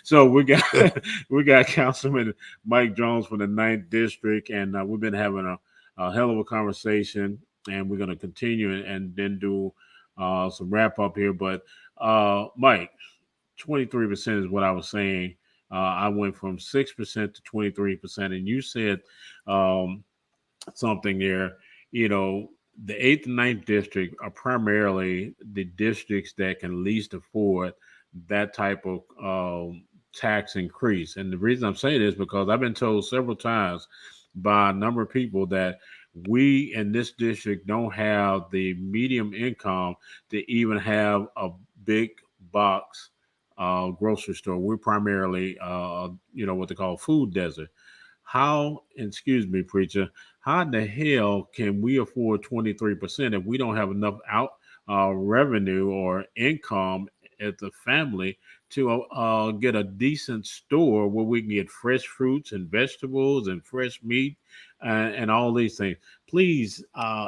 So we got Councilman Mike Jones from the 9th district, and we've been having a hell of a conversation, and we're going to continue and then do some wrap up here. But Mike, 23% is what I was saying. I went from 6% to 23%, and you said something there. The 8th and 9th district are primarily the districts that can least afford that type of tax increase. And the reason I'm saying this is because I've been told several times by a number of people that we in this district don't have the medium income to even have a big box grocery store. We're primarily, what they call food desert. Excuse me, preacher, how in the hell can we afford 23% if we don't have enough revenue or income as a family to get a decent store where we can get fresh fruits and vegetables and fresh meat and all these things? Please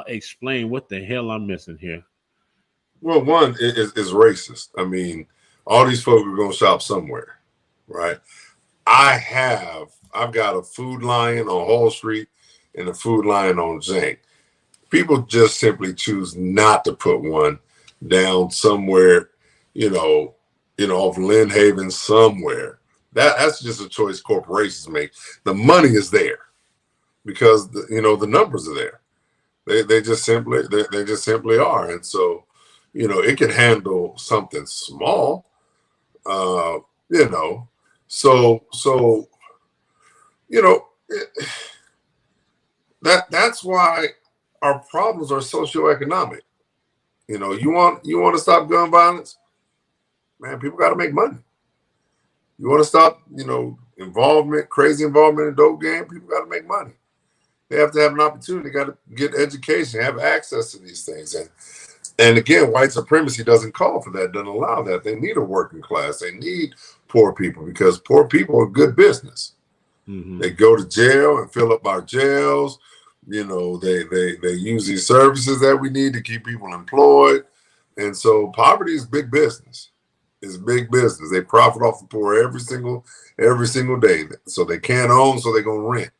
explain what the hell I'm missing here. Well, one is racist. I mean, all these folks are going to shop somewhere, right? I've got a Food Lion on Hall Street and a Food Lion on Zane. People just simply choose not to put one down somewhere, off Lynn Haven somewhere. That's just a choice corporations make. The money is there because the numbers are there. They just simply are, and so it can handle something small, so that's why our problems are socioeconomic. You want to stop gun violence, man. People got to make money. You want to stop, crazy involvement in dope game. People got to make money. They have to have an opportunity. They got to get education, have access to these things, and again, white supremacy doesn't call for that, doesn't allow that. They need a working class. They need poor people because poor people are good business. Mm-hmm. They go to jail and fill up our jails. They use these services that we need to keep people employed. And so poverty is big business. It's big business. They profit off the poor every single day. So they can't own, so they're going to rent.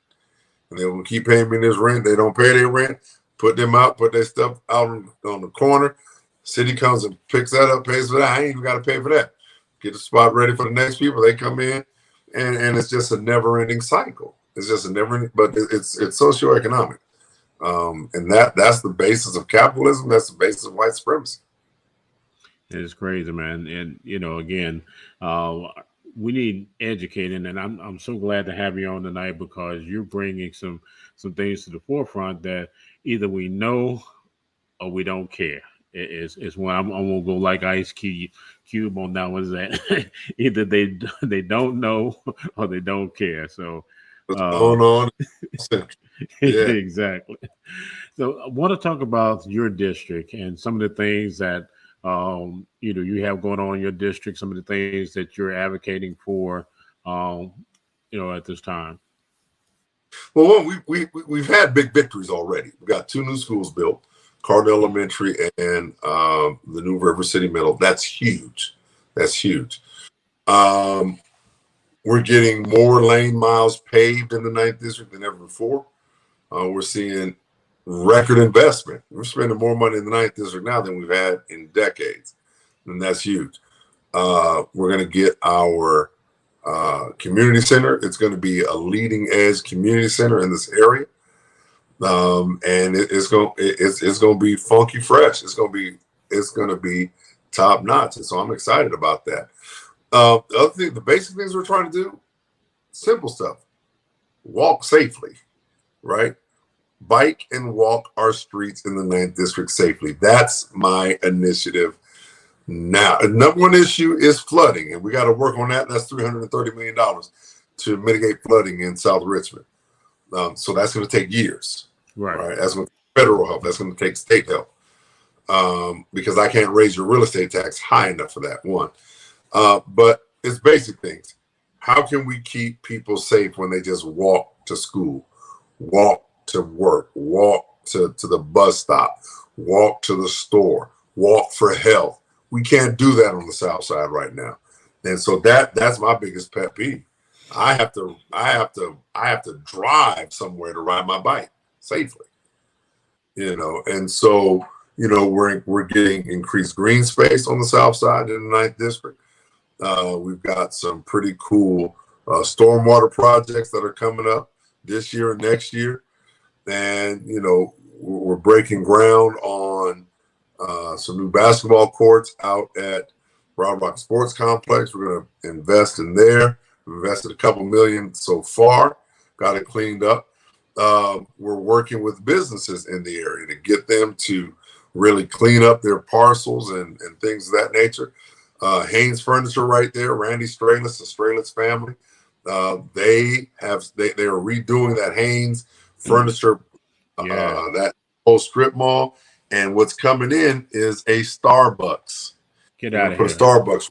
And they will keep paying me this rent. They don't pay their rent. Put them out, put their stuff out on the corner. City comes and picks that up, pays for that. I ain't even got to pay for that. Get the spot ready for the next people. They come in, and it's just a never-ending cycle. It's just a never-ending, but it's socioeconomic, and that's the basis of capitalism. That's the basis of white supremacy. It's crazy, man. And again, we need educating, and I'm so glad to have you on tonight because you're bringing some things to the forefront that either we know or we don't care. It's when I'm gonna go like Ice Cube on that one. Is that either they don't know or they don't care. So what's going on? Yeah. Exactly. So I want to talk about your district and some of the things that you have going on in your district, some of the things that you're advocating for, at this time. Well, we've had big victories already. We've got 2 new schools built, Cardinal Elementary and the new River City Middle. That's huge. That's huge. We're getting more lane miles paved in the 9th District than ever before. We're seeing record investment. We're spending more money in the 9th District now than we've had in decades, and that's huge. We're going to get our community center. It's going to be a leading edge community center in this area, and it's going to be funky fresh. It's going to be top notch, and so I'm excited about that. The other thing, the basic things we're trying to do, simple stuff: walk safely, right? Bike and walk our streets in the 9th District safely. That's my initiative now. The number one issue is flooding, and we got to work on that. That's $330 million to mitigate flooding in South Richmond. So that's going to take years. Right? That's going to take federal help. That's going to take state help because I can't raise your real estate tax high enough for that, one. But it's basic things. How can we keep people safe when they just walk to school, walk to work, walk to the bus stop, walk to the store, walk for health? We can't do that on the South Side right now. And so that's my biggest pet peeve. I have to drive somewhere to ride my bike safely. And so, we're getting increased green space on the South Side in the 9th District. We've got some pretty cool stormwater projects that are coming up this year and next year. And, we're breaking ground on some new basketball courts out at Round Rock Sports Complex. We're going to invest in there. We've invested a couple million so far, got it cleaned up. We're working with businesses in the area to get them to really clean up their parcels and things of that nature. Haynes Furniture right there, Randy Strelitz, the Strelitz family. They are redoing that Haynes Furniture, that whole strip mall. And what's coming in is a Starbucks. Get out of here. Starbucks.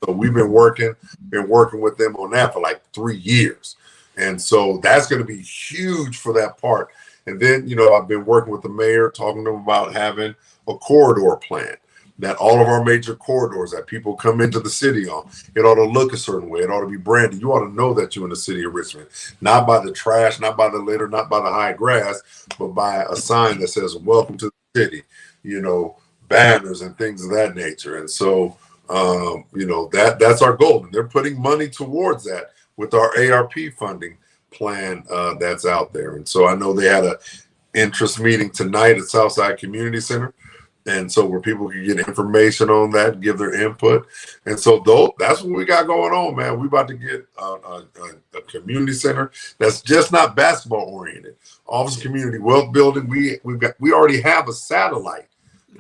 So we've been working with them on that for like 3 years. And so that's going to be huge for that part. And then, I've been working with the mayor, talking to him about having a corridor plan. that all of our major corridors that people come into the city on, it ought to look a certain way. It ought to be branded. You ought to know that you're in the city of Richmond, not by the trash, not by the litter, not by the high grass, but by a sign that says, welcome to the city, banners and things of that nature. And so, that's our goal. And they're putting money towards that with our ARP funding plan that's out there. And so I know they had a interest meeting tonight at Southside Community Center. And so where people can get information on that, give their input. And so that's what we got going on, man. We about to get a community center that's just not basketball oriented. Office of Community Wealth Building. We already have a satellite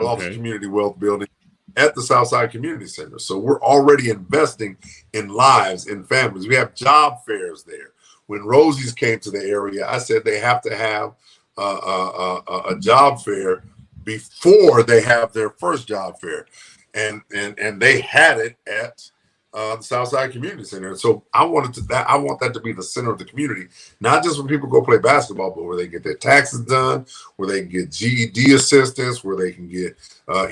Office of Community Wealth Building at the Southside Community Center. So we're already investing in lives, in families. We have job fairs there. When Rosie's came to the area, I said they have to have a job fair before they have their first job fair, and they had it at the Southside Community Center. And so I want that to be the center of the community, not just when people go play basketball, but where they get their taxes done, where they can get GED assistance, where they can get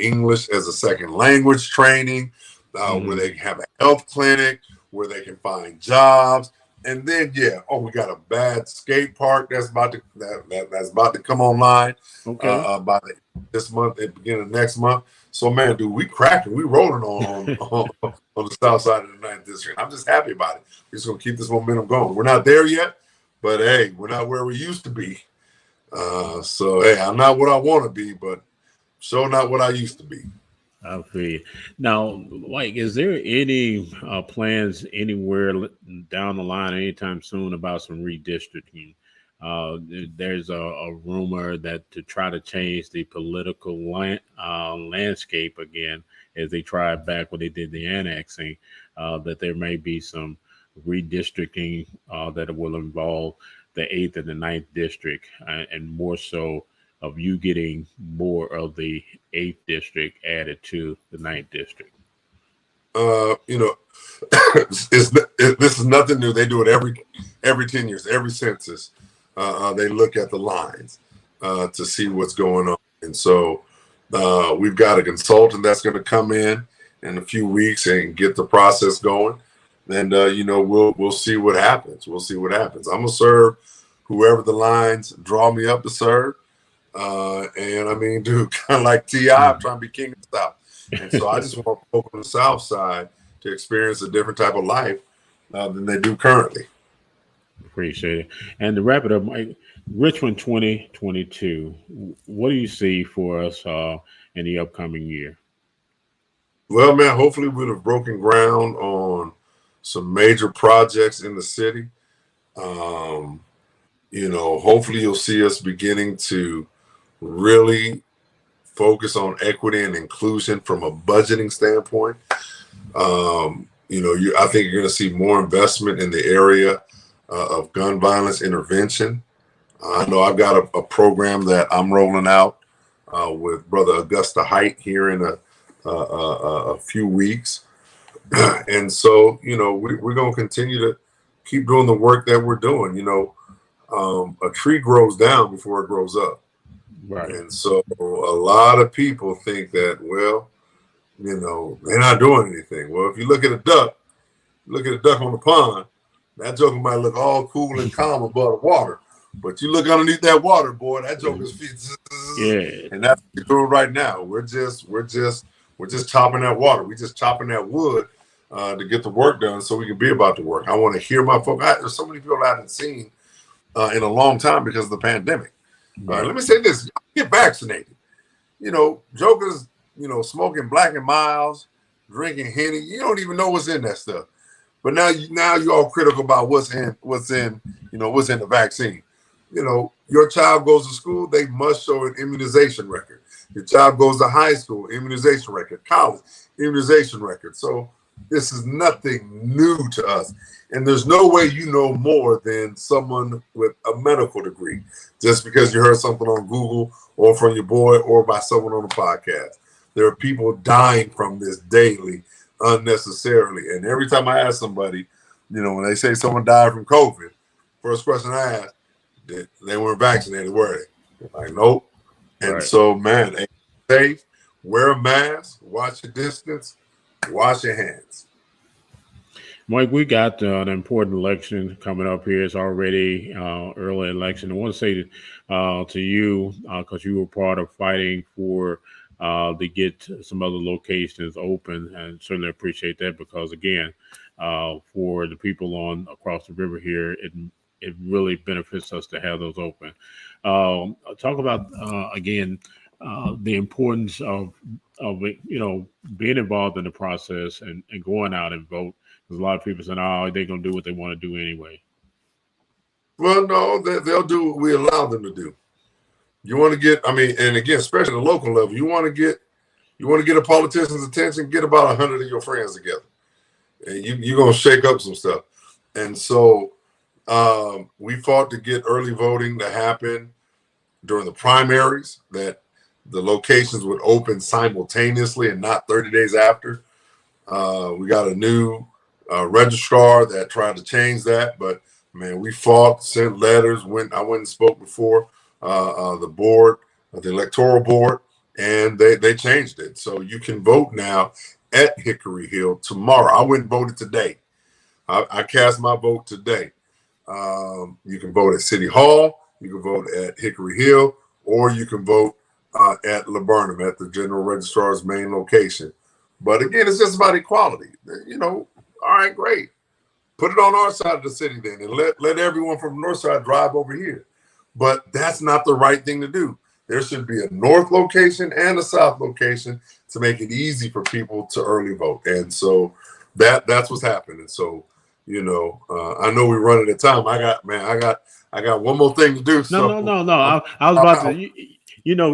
English as a second language training, where they can have a health clinic, where they can find jobs. And then, we got a bad skate park that's about to come online by this month and beginning of next month. So, man, dude, we cracking, we rolling on the south side of the 9th district. I'm just happy about it. We're just gonna keep this momentum going. We're not there yet, but hey, we're not where we used to be. So, hey, I'm not what I want to be, but sure not what I used to be. I feel. Now, Mike, is there any plans anywhere down the line anytime soon about some redistricting? There's a rumor that to try to change the political landscape again, as they tried back when they did the annexing, that there may be some redistricting that will involve the 8th and the 9th district, and more so of you getting more of the 8th district added to the 9th district? This is nothing new. They do it every 10 years, every census. They look at the lines to see what's going on. And so we've got a consultant that's going to come in a few weeks and get the process going. And, we'll see what happens. We'll see what happens. I'm going to serve whoever the lines draw me up to serve. And I mean, dude, kind of like T.I., I'm trying to be king of the South. And so I just want folk on the South side to experience a different type of life than they do currently. Appreciate it. And to wrap it up, Mike, Richmond 2022, what do you see for us in the upcoming year? Well, man, hopefully we'd have broken ground on some major projects in the city. Hopefully you'll see us beginning to really focus on equity and inclusion from a budgeting standpoint. I think you're going to see more investment in the area of gun violence intervention. I know I've got a program that I'm rolling out with Brother Augusta Height here in a few weeks. And so, we're going to continue to keep doing the work that we're doing. A tree grows down before it grows up. Right. And so a lot of people think that, well, they're not doing anything. Well, if you look at a duck on the pond, that joker might look all cool and calm above the water. But you look underneath that water, boy, that joker's feet. Yeah. And that's what we're doing right now. We're just chopping that water. We're just chopping that wood to get the work done so we can be about the work. I want to hear my folks. There's so many people I haven't seen in a long time because of the pandemic. Let me say this: get vaccinated. Jokers, smoking Black and Miles, drinking Henny. You don't even know what's in that stuff. But now you're all critical about what's in the vaccine. Your child goes to school, they must show an immunization record. Your child goes to high school, immunization record, college, immunization record. So this is nothing new to us. And there's no way you know more than someone with a medical degree just because you heard something on Google or from your boy or by someone on a podcast. There are people dying from this daily unnecessarily. And every time I ask somebody, when they say someone died from COVID, first question I ask, they weren't vaccinated, were they? Like, nope. And so, man, safe. wear a mask, watch your distance, wash your hands. Mike, we got an important election coming up here. It's already early election. I want to say to you, because you were part of fighting for to get some other locations open, and certainly appreciate that because, again, for the people on across the river here, it really benefits us to have those open. Talk about, again, the importance of being involved in the process and going out and vote. Because a lot of people saying, "Oh, they're gonna do what they want to do anyway." Well, no, they'll do what we allow them to do. You want to get, I mean, and again, especially at the local level, you want to get a politician's attention. Get about 100 of your friends together, and you're gonna shake up some stuff. And so we fought to get early voting to happen during the primaries. That the locations would open simultaneously and not 30 days after. We got a new registrar that tried to change that, but man, we fought, sent letters. I went and spoke before the board, the electoral board, and they changed it. So you can vote now at Hickory Hill tomorrow. I went and voted today. I cast my vote today. You can vote at City Hall, you can vote at Hickory Hill, or you can vote at Laburnum at the general registrar's main location. But again, it's just about equality. All right, great. Put it on our side of the city then, and let everyone from the north side drive over here. But that's not the right thing to do. There should be a north location and a south location to make it easy for people to early vote. And so that's what's happening. So, I know we're running out of time. I got one more thing to do. No. I was about to,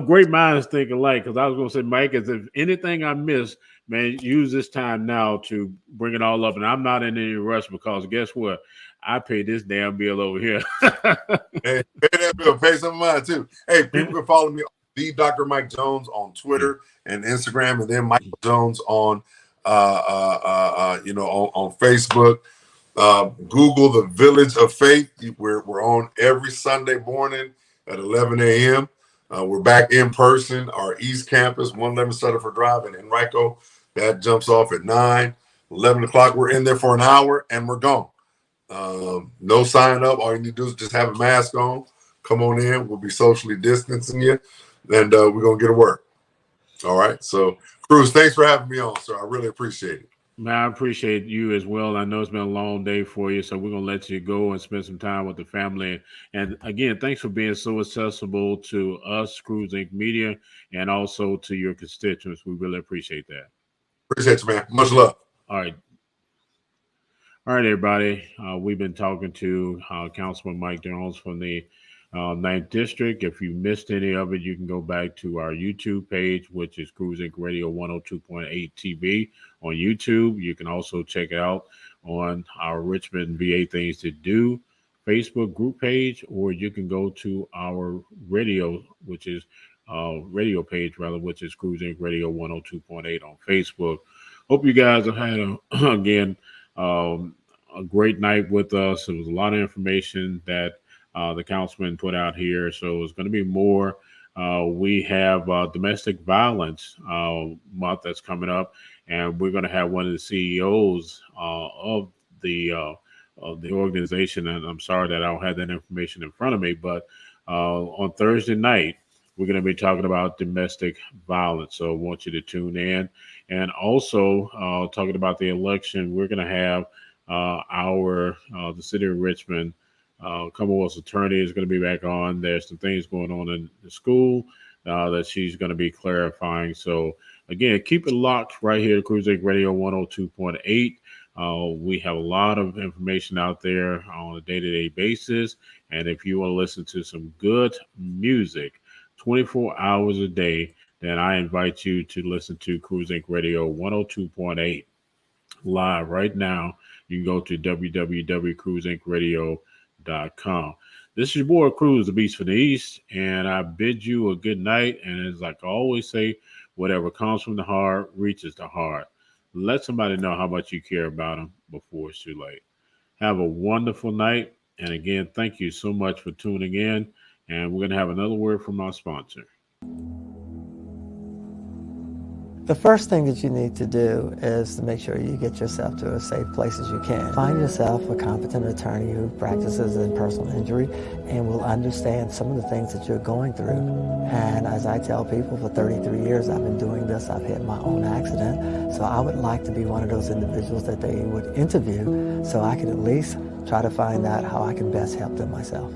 great minds think alike, because I was going to say, Mike, as if anything I missed, man, use this time now to bring it all up. And I'm not in any rush because guess what? I pay this damn bill over here. Hey, pay that bill. Pay some of mine too. Hey, people can follow me on the Dr. Mike Jones on Twitter and Instagram, and then Mike Jones on on Facebook. Google the Village of Faith. We're on every Sunday morning at 11 a.m. We're back in person. Our East Campus, 111 Sutherford Drive in Henrico. That jumps off at 9, 11 o'clock. We're in there for an hour and we're gone. No sign up. All you need to do is just have a mask on. Come on in. We'll be socially distancing you, and we're going to get to work. All right. So, Cruz, thanks for having me on, sir. I really appreciate it. Man, I appreciate you as well. I know it's been a long day for you, so we're going to let you go and spend some time with the family. And again, thanks for being so accessible to us, Cruz Inc. Media, and also to your constituents. We really appreciate that. Appreciate you, man. Much love. All right. All right, everybody. We've been talking to Councilman Mike Jones from the 9th District. If you missed any of it, you can go back to our YouTube page, which is Cruz Inc. Radio 102.8 TV on YouTube. You can also check it out on our Richmond VA Things to Do Facebook group page, or you can go to our radio, which is radio page, rather, which is Cruz Inc. Radio 102.8 on Facebook. Hope you guys have had, again, a great night with us. It was a lot of information that the councilman put out here. So it's going to be more. We have domestic violence month that's coming up, and we're going to have one of the CEOs of the organization. And I'm sorry that I don't have that information in front of me, but on Thursday night, we're going to be talking about domestic violence. So I want you to tune in. And also talking about the election, we're going to have the city of Richmond Commonwealth's attorney is going to be back on. There's some things going on in the school that she's going to be clarifying. So again, keep it locked right here at Cruz Inc. Radio 102.8. We have a lot of information out there on a day-to-day basis. And if you want to listen to some good music 24 hours a day, then I invite you to listen to Cruz Inc. Radio 102.8 live right now. You can go to www.cruisincradio.com. This is your boy Cruz, the Beast from the East, and I bid you a good night. And as like I always say, whatever comes from the heart reaches the heart. Let somebody know how much you care about them before it's too late. Have a wonderful night. And again, thank you so much for tuning in. And we're going to have another word from our sponsor. The first thing that you need to do is to make sure you get yourself to as safe place as you can. Find yourself a competent attorney who practices in personal injury and will understand some of the things that you're going through. And as I tell people, for 33 years I've been doing this. I've had my own accident. So I would like to be one of those individuals that they would interview so I could at least try to find out how I can best help them myself.